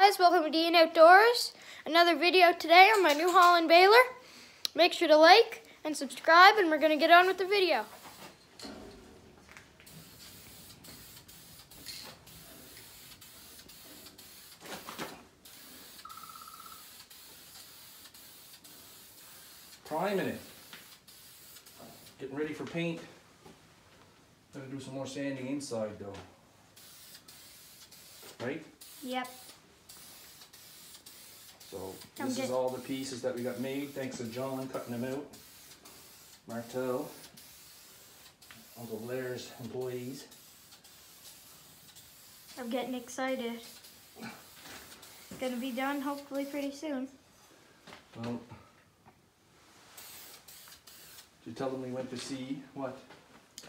Guys, welcome to Dean Outdoors. Another video today on my new Holland baler. Make sure to like and subscribe, and we're going to get on with the video. Priming it. Getting ready for paint. Gotta do some more sanding inside though. Right? Yep. So this is all the pieces that we got made. Thanks to John cutting them out. Martel. Uncle Blair's employees. I'm getting excited. It's going to be done hopefully pretty soon. Well, did you tell them we went to see what?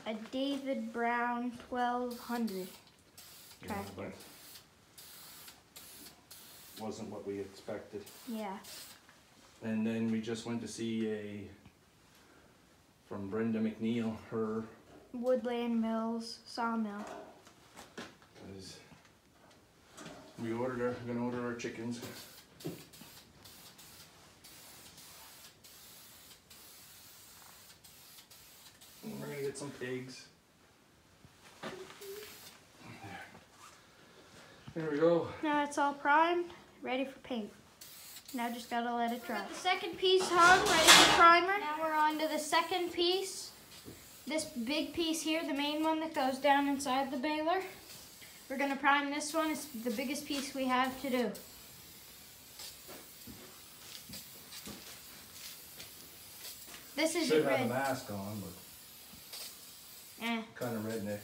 A David Brown 1200 tractor. Yeah, wasn't what we expected. Yeah. And then we just went to see from Brenda McNeil, her Woodland Mills sawmill. We're gonna order our chickens. And we're gonna get some pigs. There we go. Now it's all primed, ready for paint. Now just gotta let it dry. The second piece hung, ready for primer. Now we're on to the second piece. This big piece here, the main one that goes down inside the baler. We're gonna prime this one. It's the biggest piece we have to do. This is Should red. have a mask on, but kind of redneck.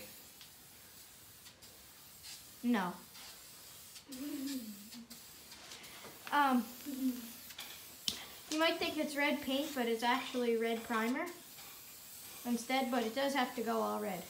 No. You might think it's red paint, but it's actually red primer instead, but it does have to go all red.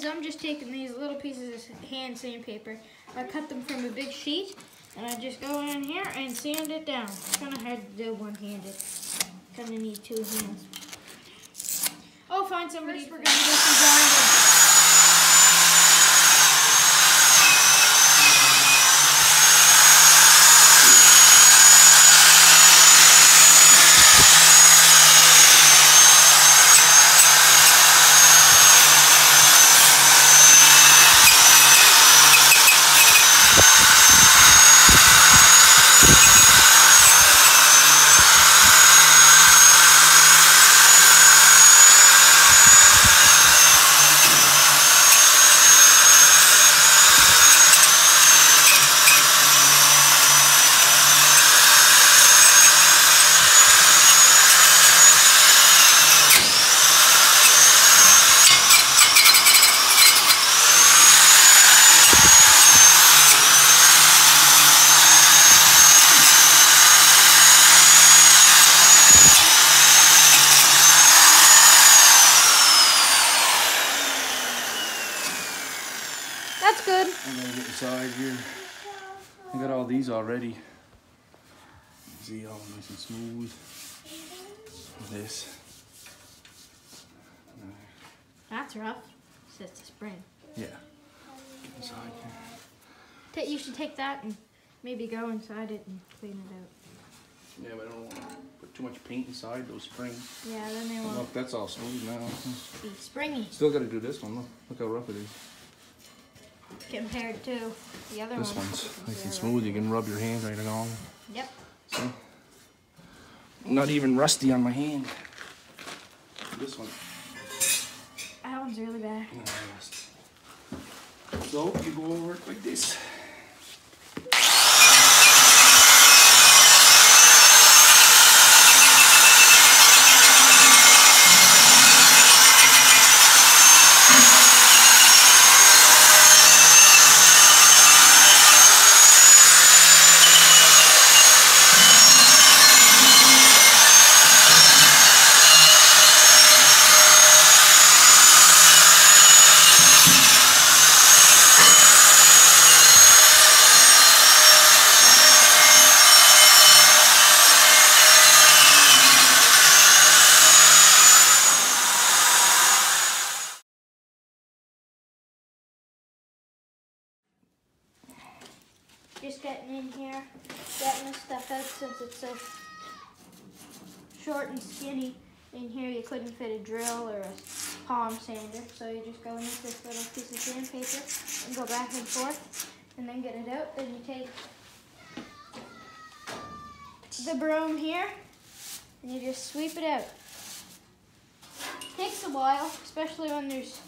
I'm just taking these little pieces of hand sandpaper. I cut them from a big sheet, and I just go in here and sand it down. It's kind of hard to do one-handed. Kind of need two hands. Oh, find somebody. First, we're going to do some grinding. That's good. I'm gonna get inside here. I got all these already. See, all nice and smooth. This. That's rough. It's a spring. Yeah. Get inside here. You should take that and maybe go inside it and clean it out. Yeah, but I don't want to put too much paint inside those springs. Yeah, then they won't. Look, that's all smooth now. Be springy. Still got to do this one. Look how rough it is. Compared to the other This one. one's nice and smooth. You can rub your hand right along. Yep. See? Not even rusty on my hand. This one. That one's really bad. So you go over it like this. just getting in here, getting this stuff out since it's so short and skinny. In here you couldn't fit a drill or a palm sander, so you just go in with this little piece of sandpaper and go back and forth and then get it out. Then you take the broom here and you just sweep it out. Takes a while, especially when there's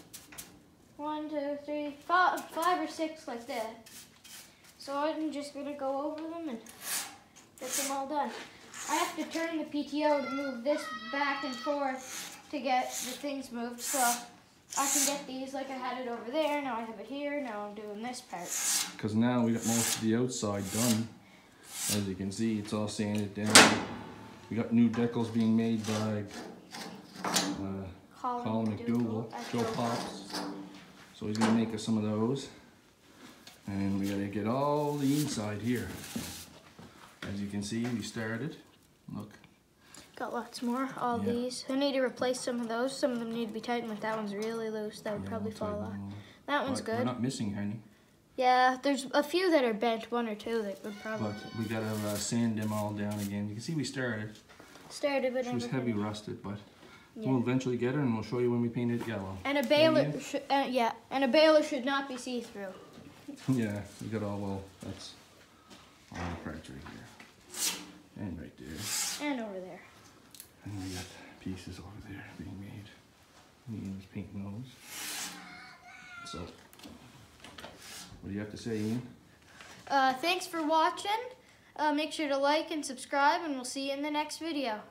1, 2, 3, 5 or 6 like that. So I'm just gonna go over them and get them all done. I have to turn the PTO to move this back and forth to get the things moved. So I can get these like I had it over there. Now I have it here. Now I'm doing this part. Because now we got most of the outside done. As you can see, it's all sanded down. We got new decals being made by Holland McDougal, Joe Pops. So he's gonna make us some of those. And we gotta get all the inside here. As you can see, we started. Look. Got lots more. All these. I need to replace some of those. Some of them need to be tightened. Like that one's really loose. That would probably fall off. That one's good. We're not missing any. Yeah, there's a few that are bent, 1 or 2 that would probably. But we gotta sand them all down again. You can see we started. But she was heavy rusted, but we'll eventually get her, and we'll show you when we paint it yellow. And a baler, and a baler should not be see-through. Yeah, we got all, well, that's all the parts right here. And right there. And over there. And we got pieces over there being made. Ian's painting those. So, what do you have to say, Ian? Thanks for watching. Make sure to like and subscribe, and we'll see you in the next video.